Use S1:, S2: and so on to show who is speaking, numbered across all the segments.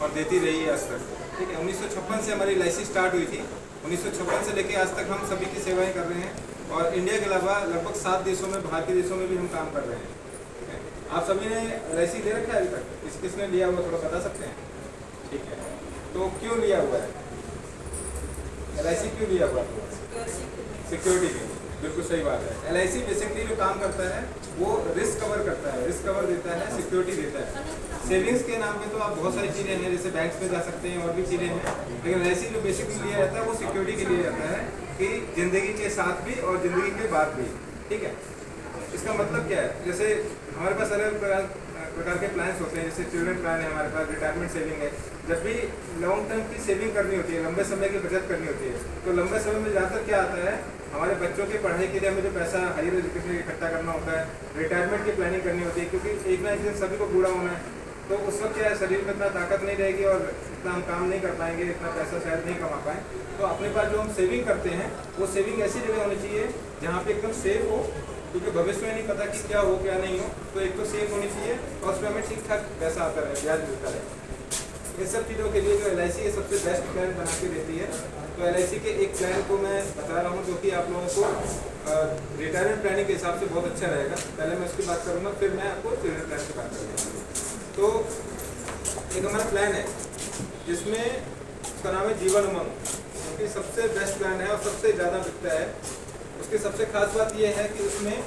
S1: और देती रही है आज तक। ठीक है, 1956 से हमारी LIC स्टार्ट हुई थी। 1956 से लेकर आज तक हम सभी की सेवाएं कर रहे हैं और इंडिया के अलावा लगभग 7 देशों में, भारतीय देशों में भी हम काम कर रहे हैं। ठीक है, आप सभी ने LIC ले रखा है अभी तक? किसने लिया हुआ थोड़ा बता सकते हैं? ठीक है, तो क्यों लिया हुआ है LIC? क्यों लिया हुआ? सिक्योरिटी के लिए। बिल्कुल सही बात है। LIC बेसिकली जो काम करता है वो रिस्क कवर करता है, रिस्क कवर देता है, सिक्योरिटी देता है। सेविंग्स के नाम पे तो आप बहुत सारी चीज़ें हैं, जैसे बैंक्स में जा सकते हैं और भी चीज़ें हैं, लेकिन LIC जो बेसिकली लिया जाता है वो सिक्योरिटी के लिए जाता है कि ज़िंदगी के साथ भी और ज़िंदगी के बाद भी। ठीक है, इसका मतलब क्या है? जैसे हमारे पास अलग प्रकार के प्लान्स होते हैं, जैसे चिल्ड्रन प्लान है हमारे पास, रिटायरमेंट सेविंग है। जब भी लॉन्ग टर्म की सेविंग करनी होती है, लंबे समय की बचत करनी होती है, तो लंबे समय में ज़्यादातर क्या आता है, हमारे बच्चों की पढ़ाई के लिए हमें जो पैसा हायर एजुकेशन इकट्ठा करना होता है, रिटायरमेंट की प्लानिंग करनी होती है, क्योंकि एक ना एक दिन सभी को बूढ़ा होना है। तो उस वक्त क्या है, शरीर में इतना ताकत नहीं रहेगी और इतना हम काम नहीं कर पाएंगे, इतना पैसा शायद नहीं कमा पाएँ। तो अपने पास जो हम सेविंग करते हैं वो सेविंग ऐसी जगह होनी चाहिए जहाँ पे एकदम सेफ हो, क्योंकि भविष्य में नहीं पता कि क्या हो क्या नहीं हो। तो एक तो सेफ होनी चाहिए और उसमें हमें ठीक ठाक पैसा आता रहे, ब्याज मिलता रहे। इन सब चीज़ों के लिए जो LIC है सबसे बेस्ट प्लान बना के देती है। तो LIC के एक प्लान को मैं बता रहा हूँ जो कि आप लोगों को रिटायरमेंट प्लानिंग के हिसाब से बहुत अच्छा रहेगा। पहले मैं उसकी बात करूँगा, फिर मैं आपको चिल्ड्रन प्लान की बात करूँगा। तो एक हमारा प्लान है जिसमें उसका नाम है जीवन उमंग, क्योंकि सबसे बेस्ट प्लान है और सबसे ज़्यादा बिकता है। उसकी सबसे खास बात यह है कि उसमें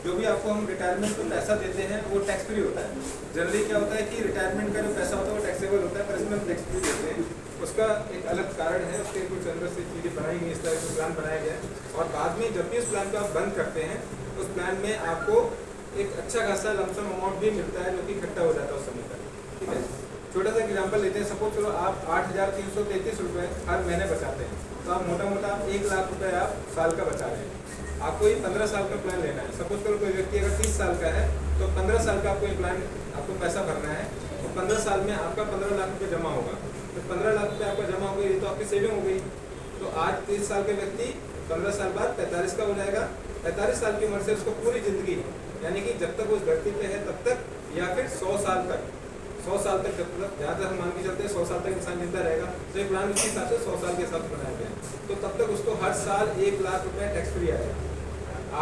S1: जो भी आपको हम रिटायरमेंट में पैसा देते हैं वो टैक्स फ्री होता है। जनरली क्या होता है कि रिटायरमेंट का जो पैसा होता है वो टैक्सेबल होता है, पर इसमें हम टैक्स फ्री देते हैं। उसका एक अलग कारण है, उसके कुछ अंदर से चीज़ें बनाई गई, इस तरह से प्लान बनाया गया है। और बाद में जब भी उस प्लान को आप बंद करते हैं उस प्लान में आपको एक अच्छा खासा लमसम अमाउंट भी मिलता है जो कि इकट्ठा हो जाता है उस समय तक। ठीक है, छोटा सा एग्जाम्पल लेते हैं। सपोज चलो आप 8,333 रुपये हर महीने बचाते हैं, तो आप मोटा मोटा 1 लाख रुपये आप साल का बचा रहे हैं। आपको ये 15 साल का प्लान लेना है। सपोज करो कोई व्यक्ति अगर 30 साल का है तो 15 साल का आपको ये प्लान, आपको पैसा भरना है। तो 15 साल में आपका 15 लाख रुपये जमा होगा। तो 15 लाख रुपये आपका जमा हो गई तो आपकी सेविंग हो गई। तो आज 30 साल के व्यक्ति 15 साल बाद 45 का हो जाएगा। 45 साल की उम्र से उसको पूरी जिंदगी, यानी कि जब तक उस धरती पे है तब तक, या फिर 100 साल तक, 100 साल तक, जब तक जहाँ तक हम मान के चलते हैं 100 साल तक इंसान जिंदा रहेगा, तो ये प्लान उसी हिसाब से 100 साल के हिसाब से बनाया गया है। तो तब तक उसको हर साल 1 लाख रुपये टैक्स फ्री आएगा।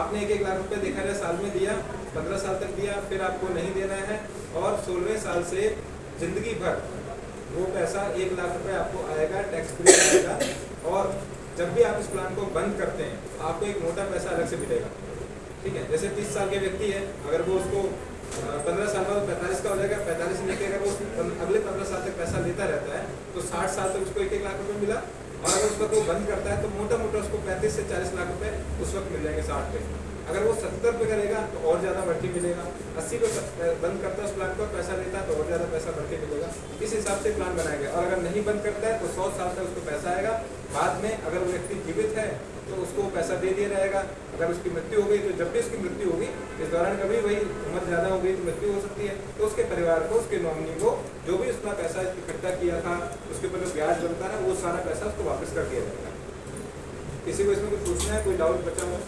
S1: आपने 1 लाख रुपये देखा जाए साल में दिया, 15 साल तक दिया, फिर आपको नहीं देना है, और 16वें साल से जिंदगी भर वो पैसा 1 लाख रुपये आपको आएगा, टैक्स फ्री आएगा। और जब भी आप इस प्लान को बंद करते हैं तो आपको एक मोटा पैसा अलग से मिलेगा। ठीक है, जैसे 30 साल के व्यक्ति है, अगर वो उसको 15 साल बाद 45 का हो जाएगा, 45 से लेकर अगर वो अगले 15 साल तक पैसा लेता रहता है तो 60 साल तक उसको 1-1 लाख रुपये मिला। और अगर उस वक्त वो बंद करता है तो मोटा मोटा उसको 35 से 40 लाख रुपए उस वक्त मिल जाएंगे 60 पे। अगर वो 70 पे करेगा तो और ज़्यादा बढ़ के मिलेगा। 80 पे बंद करता है उस प्लान को, पैसा लेता है तो और ज़्यादा पैसा बढ़ के मिलेगा। इस हिसाब से प्लान बनाया गया। और अगर नहीं बंद करता है तो 100 साल तक उसको पैसा आएगा। बाद में अगर वो व्यक्ति जीवित है तो उसको पैसा दे दिया रहेगा। अगर उसकी मृत्यु हो गई तो जब भी उसकी मृत्यु होगी, इस दौरान कभी वही उम्र ज़्यादा हो गई तो मृत्यु हो सकती है, तो उसके परिवार को, उसके नॉमिनी को जो भी उसका पैसा इकट्ठा किया था, उसके ऊपर जो ब्याज बनता है वो सारा पैसा उसको वापस कर दिया जाएगा। किसी को इसमें कुछ पूछना है? कोई डाउट बचा हो?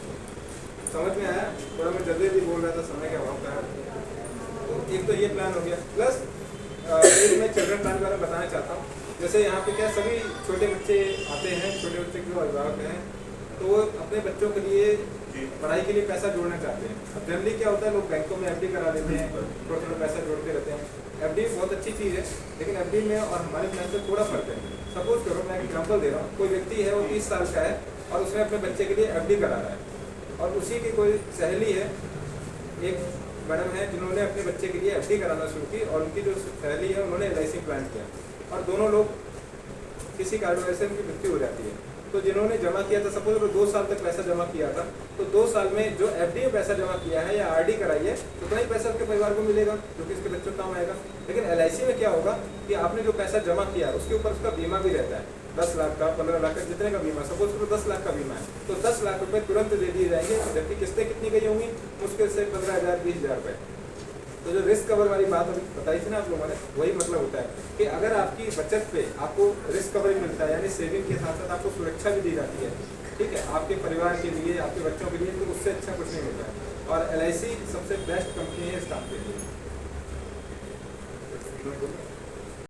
S1: समझ में आया? थोड़ा मैं जल्दी बोल रहा था, समय के अभाव का। तो एक तो ये प्लान हो गया, प्लस एक मैं चिल्ड्रन प्लान के बारे में बताना चाहता हूँ। जैसे यहाँ पे क्या सभी छोटे बच्चे आते हैं, छोटे बच्चे के जो अभिभावक हैं तो वो अपने बच्चों के लिए पढ़ाई के लिए पैसा जोड़ना चाहते हैं। अब जनरली क्या होता है, लोग बैंकों में FD करा लेते हैं, थोड़ा थोड़ा पैसा जोड़ते रहते हैं। FD बहुत अच्छी चीज़ है, लेकिन FD में और हमारे प्लान से थोड़ा फर्क है। सपोज करो, मैं एग्जाम्पल दे रहा हूँ, कोई व्यक्ति है वो 30 साल का है और उसने अपने बच्चे के लिए FD करा रहा है, और उसी की कोई सहेली है, एक मैडम है जिन्होंने अपने बच्चे के लिए FD कराना शुरू की, और उनकी जो सहेली है उन्होंने LIC प्लान किया, और दोनों लोग किसी कारण से उनकी मृत्यु हो जाती है। तो जिन्होंने जमा किया था, सपोज वो 2 साल तक पैसा जमा किया था, तो 2 साल में जो FD में पैसा जमा किया है या RD कराई है, तो उतना ही पैसा उसके परिवार को मिलेगा जो कि उसके बच्चों को काम आएगा। लेकिन LIC में क्या होगा कि आपने जो पैसा जमा किया उसके ऊपर उसका बीमा भी रहता है, 10 लाख का, 15 लाख का, जितने का बीमा। सपोज करो 10 लाख का बीमा है तो 10 लाख रुपये तुरंत दे दिए जाएंगे, जबकि किस्तें कितनी गई होंगी, मुश्किल से 15,000 20,000 रुपये। तो जो रिस्क कवर वाली बात अभी बताई थी ना आप लोगों ने, वही मतलब होता है कि अगर आपकी बचत पे आपको रिस्क कवरेज मिलता है, यानी सेविंग के साथ साथ आपको सुरक्षा भी दी जाती है, ठीक है, आपके परिवार के लिए, आपके बच्चों के लिए, तो उससे अच्छा कुछ नहीं मिलता है। और LIC सबसे बेस्ट कंपनी है इस काम के लिए।